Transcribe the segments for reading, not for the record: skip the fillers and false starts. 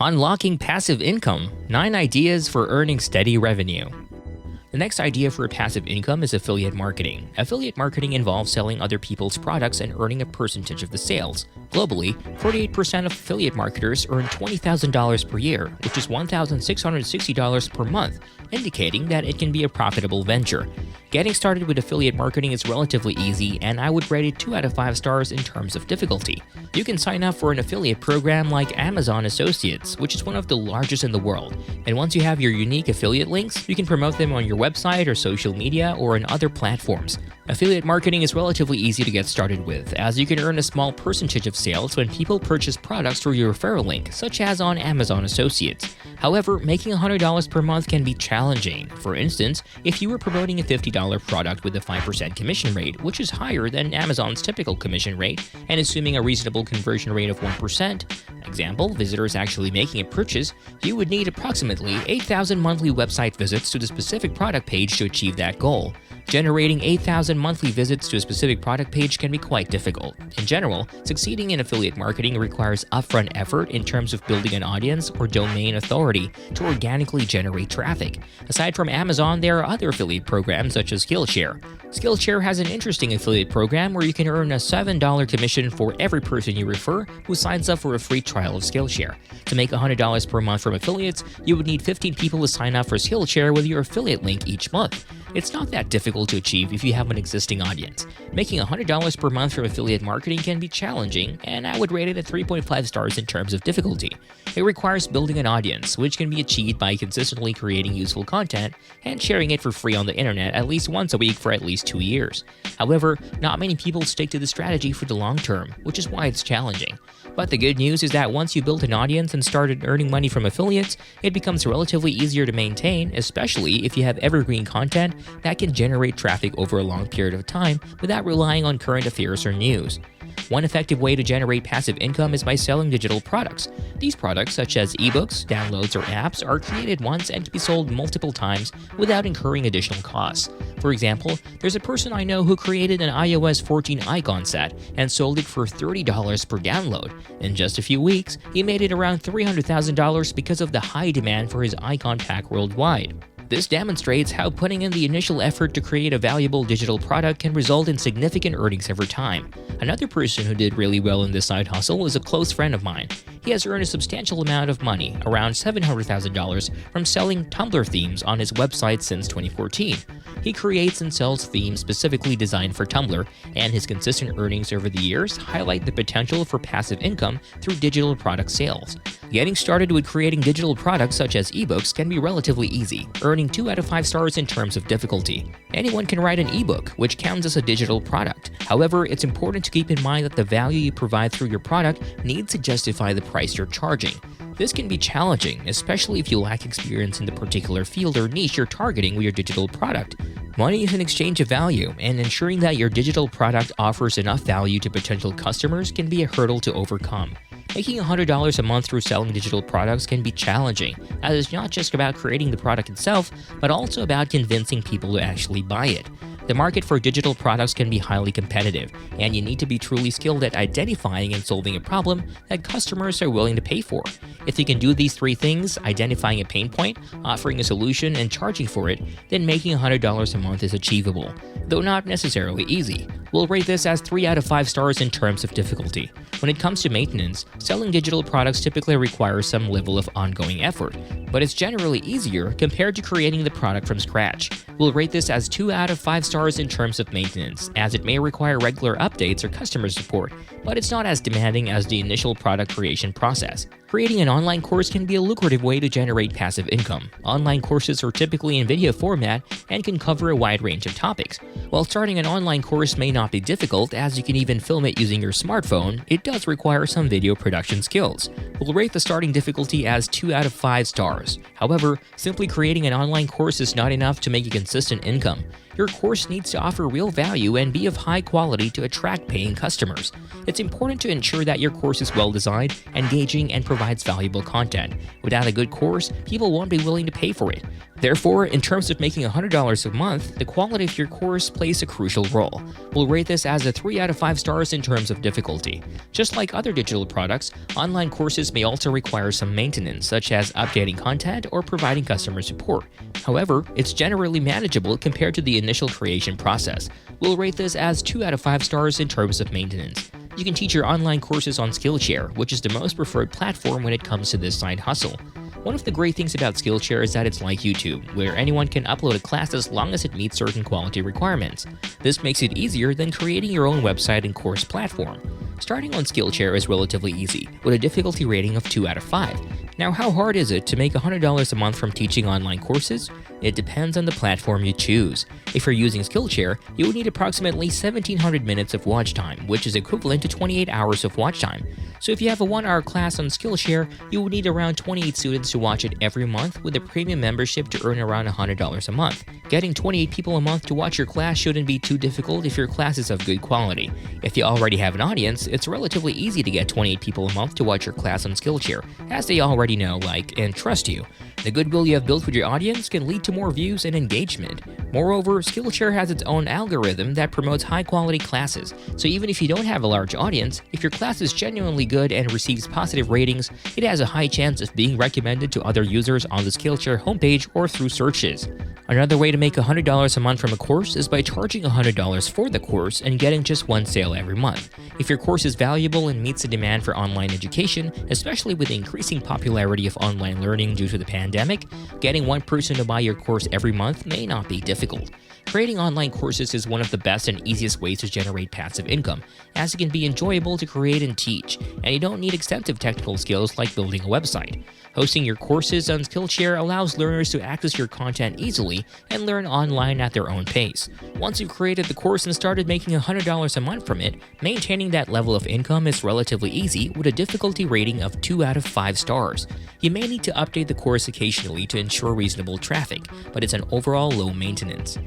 Unlocking passive income, 9 ideas for earning steady revenue. The next idea for passive income is affiliate marketing. Affiliate marketing involves selling other people's products and earning a percentage of the sales. Globally, 48% of affiliate marketers earn $20,000 per year, which is $1,660 per month, indicating that it can be a profitable venture. Getting started with affiliate marketing is relatively easy, and I would rate it 2 out of 5 stars in terms of difficulty. You can sign up for an affiliate program like Amazon Associates, which is one of the largest in the world. And once you have your unique affiliate links, you can promote them on your website or social media or on other platforms. Affiliate marketing is relatively easy to get started with, as you can earn a small percentage of sales when people purchase products through your referral link, such as on Amazon Associates. However, making $100 per month can be challenging. For instance, if you were promoting a $50 product with a 5% commission rate, which is higher than Amazon's typical commission rate, and assuming a reasonable conversion rate of 1%, example, visitors actually making a purchase, you would need approximately 8,000 monthly website visits to the specific product page to achieve that goal. Generating 8,000 monthly visits to a specific product page can be quite difficult. In general, succeeding in affiliate marketing requires upfront effort in terms of building an audience or domain authority to organically generate traffic. Aside from Amazon, there are other affiliate programs such as Skillshare. Skillshare has an interesting affiliate program where you can earn a $7 commission for every person you refer who signs up for a free trial of Skillshare. To make $100 per month from affiliates, you would need 15 people to sign up for Skillshare with your affiliate link each month. It's not that difficult to achieve if you have an existing audience. Making $100 per month from affiliate marketing can be challenging, and I would rate it at 3.5 stars in terms of difficulty. It requires building an audience, which can be achieved by consistently creating useful content and sharing it for free on the internet at least once a week for at least 2 years. However, not many people stick to the strategy for the long term, which is why it's challenging. But the good news is that once you built an audience and started earning money from affiliates, it becomes relatively easier to maintain, especially if you have evergreen content that can generate traffic over a long period of time without relying on current affairs or news. One effective way to generate passive income is by selling digital products. These products, such as ebooks, downloads, or apps, are created once and to be sold multiple times without incurring additional costs. For example, there's a person I know who created an iOS 14 icon set and sold it for $30 per download. In just a few weeks, he made it around $300,000 because of the high demand for his icon pack worldwide. This demonstrates how putting in the initial effort to create a valuable digital product can result in significant earnings over time. Another person who did really well in this side hustle is a close friend of mine. He has earned a substantial amount of money, around $700,000, from selling Tumblr themes on his website since 2014. He creates and sells themes specifically designed for Tumblr, and his consistent earnings over the years highlight the potential for passive income through digital product sales. Getting started with creating digital products such as ebooks can be relatively easy, earning 2 out of 5 stars in terms of difficulty. Anyone can write an ebook, which counts as a digital product. However, it's important to keep in mind that the value you provide through your product needs to justify the price you're charging. This can be challenging, especially if you lack experience in the particular field or niche you're targeting with your digital product. Money is an exchange of value, and ensuring that your digital product offers enough value to potential customers can be a hurdle to overcome. Making $100 a month through selling digital products can be challenging, as it's not just about creating the product itself, but also about convincing people to actually buy it. The market for digital products can be highly competitive, and you need to be truly skilled at identifying and solving a problem that customers are willing to pay for. If you can do these 3 things, identifying a pain point, offering a solution, and charging for it, then making $100 a month is achievable, though not necessarily easy. We'll rate this as 3 out of 5 stars in terms of difficulty. When it comes to maintenance, selling digital products typically requires some level of ongoing effort, but it's generally easier compared to creating the product from scratch. We'll rate this as 2 out of 5 stars in terms of maintenance, as it may require regular updates or customer support, but it's not as demanding as the initial product creation process. Creating an online course can be a lucrative way to generate passive income. Online courses are typically in video format and can cover a wide range of topics. While starting an online course may not be difficult, as you can even film it using your smartphone, it does require some video production skills. We'll rate the starting difficulty as 2 out of 5 stars. However, simply creating an online course is not enough to make a consistent income. Your course needs to offer real value and be of high quality to attract paying customers. It's important to ensure that your course is well designed, engaging, and provides valuable content. Without a good course, people won't be willing to pay for it. Therefore, in terms of making $100 a month, the quality of your course plays a crucial role. We'll rate this as a 3 out of 5 stars in terms of difficulty. Just like other digital products, online courses may also require some maintenance, such as updating content or providing customer support. However, it's generally manageable compared to the initial creation process. We'll rate this as 2 out of 5 stars in terms of maintenance. You can teach your online courses on Skillshare, which is the most preferred platform when it comes to this side hustle. One of the great things about Skillshare is that it's like YouTube, where anyone can upload a class as long as it meets certain quality requirements. This makes it easier than creating your own website and course platform. Starting on Skillshare is relatively easy, with a difficulty rating of 2 out of 5. Now, how hard is it to make $100 a month from teaching online courses? It depends on the platform you choose. If you're using Skillshare, you would need approximately 1,700 minutes of watch time, which is equivalent to 28 hours of watch time. So if you have a 1-hour class on Skillshare, you would need around 28 students to watch it every month with a premium membership to earn around $100 a month. Getting 28 people a month to watch your class shouldn't be too difficult if your class is of good quality. If you already have an audience, it's relatively easy to get 28 people a month to watch your class on Skillshare, as they already know, like, and trust you. The goodwill you have built with your audience can lead to more views and engagement. Moreover, Skillshare has its own algorithm that promotes high-quality classes, so even if you don't have a large audience, if your class is genuinely good and receives positive ratings, it has a high chance of being recommended to other users on the Skillshare homepage or through searches. Another way to make $100 a month from a course is by charging $100 for the course and getting just one sale every month. If your course is valuable and meets the demand for online education, especially with the increasing popularity of online learning due to the pandemic, getting one person to buy your course every month may not be difficult. Creating online courses is one of the best and easiest ways to generate passive income, as it can be enjoyable to create and teach, and you don't need extensive technical skills like building a website. Hosting your courses on Skillshare allows learners to access your content easily and learn online at their own pace. Once you've created the course and started making $100 a month from it, maintaining that level of income is relatively easy with a difficulty rating of 2 out of 5 stars. You may need to update the course occasionally to ensure reasonable traffic, but it's an overall low maintenance.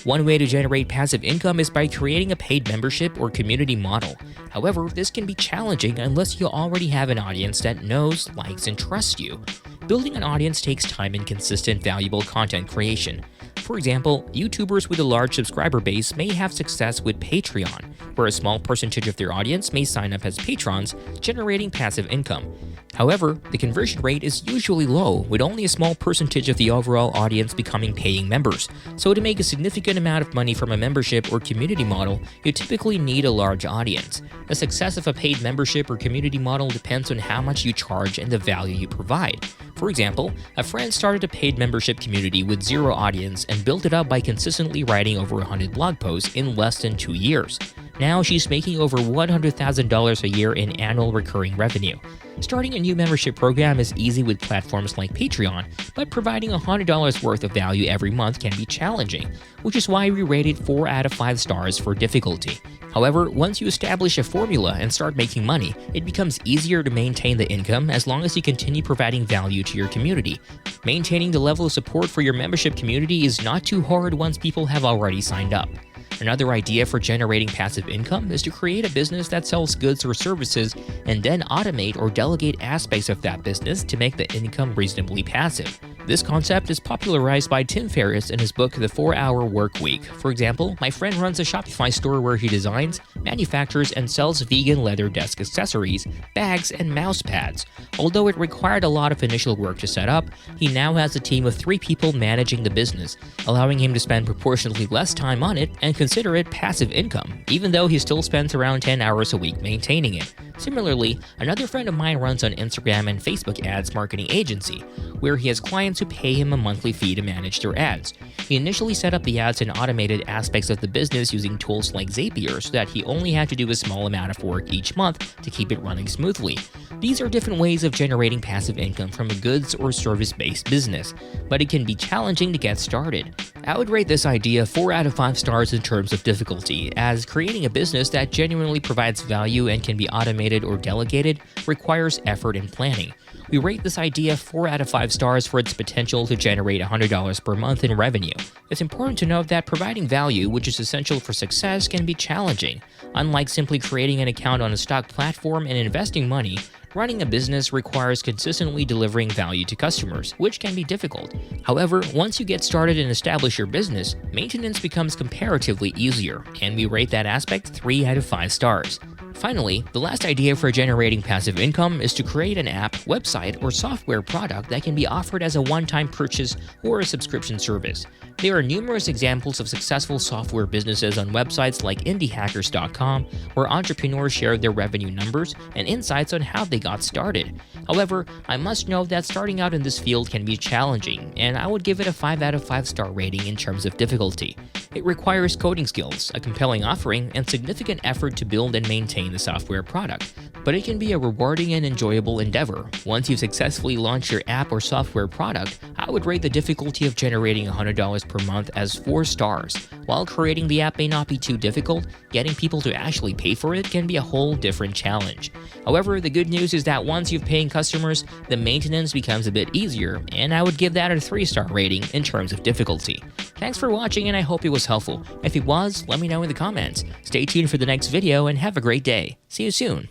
One way to generate passive income is by creating a paid membership or community model. However, this can be challenging unless you already have an audience that knows, likes, and trusts you. Building an audience takes time and consistent, valuable content creation. For example, YouTubers with a large subscriber base may have success with Patreon, where a small percentage of their audience may sign up as patrons, generating passive income. However, the conversion rate is usually low, with only a small percentage of the overall audience becoming paying members. So to make a significant amount of money from a membership or community model, you typically need a large audience. The success of a paid membership or community model depends on how much you charge and the value you provide. For example, a friend started a paid membership community with 0 audience and built it up by consistently writing over 100 blog posts in less than 2 years. Now she's making over $100,000 a year in annual recurring revenue. Starting a new membership program is easy with platforms like Patreon, but providing $100 worth of value every month can be challenging, which is why we rated 4 out of 5 stars for difficulty. However, once you establish a formula and start making money, it becomes easier to maintain the income as long as you continue providing value to your community. Maintaining the level of support for your membership community is not too hard once people have already signed up. Another idea for generating passive income is to create a business that sells goods or services and then automate or delegate aspects of that business to make the income reasonably passive. This concept is popularized by Tim Ferriss in his book The 4-Hour Work Week. For example, my friend runs a Shopify store where he designs, manufactures, and sells vegan leather desk accessories, bags, and mouse pads. Although it required a lot of initial work to set up, he now has a team of 3 people managing the business, allowing him to spend proportionally less time on it and consider it passive income, even though he still spends around 10 hours a week maintaining it. Similarly, another friend of mine runs an Instagram and Facebook ads marketing agency, where he has clients who pay him a monthly fee to manage their ads. He initially set up the ads and automated aspects of the business using tools like Zapier so that he only had to do a small amount of work each month to keep it running smoothly. These are different ways of generating passive income from a goods or service-based business, but it can be challenging to get started. I would rate this idea 4 out of 5 stars in terms of difficulty, as creating a business that genuinely provides value and can be automated or delegated requires effort and planning. We rate this idea 4 out of 5 stars for its potential to generate $100 per month in revenue. It's important to note that providing value, which is essential for success, can be challenging. Unlike simply creating an account on a stock platform and investing money, running a business requires consistently delivering value to customers, which can be difficult. However, once you get started and establish your business, maintenance becomes comparatively easier, and we rate that aspect 3 out of 5 stars. Finally, the last idea for generating passive income is to create an app, website, or software product that can be offered as a one-time purchase or a subscription service. There are numerous examples of successful software businesses on websites like indiehackers.com, where entrepreneurs share their revenue numbers and insights on how they got started. However, I must note that starting out in this field can be challenging, and I would give it a 5 out of 5 star rating in terms of difficulty. It requires coding skills, a compelling offering, and significant effort to build and maintain the software product, but it can be a rewarding and enjoyable endeavor. Once you've successfully launched your app or software product, I would rate the difficulty of generating $100 per month as 4 stars. While creating the app may not be too difficult, getting people to actually pay for it can be a whole different challenge. However, the good news is that once you've paying customers, the maintenance becomes a bit easier, and I would give that a 3-star rating in terms of difficulty. Thanks for watching, and I hope it was helpful. If it was, let me know in the comments. Stay tuned for the next video and have a great day. See you soon.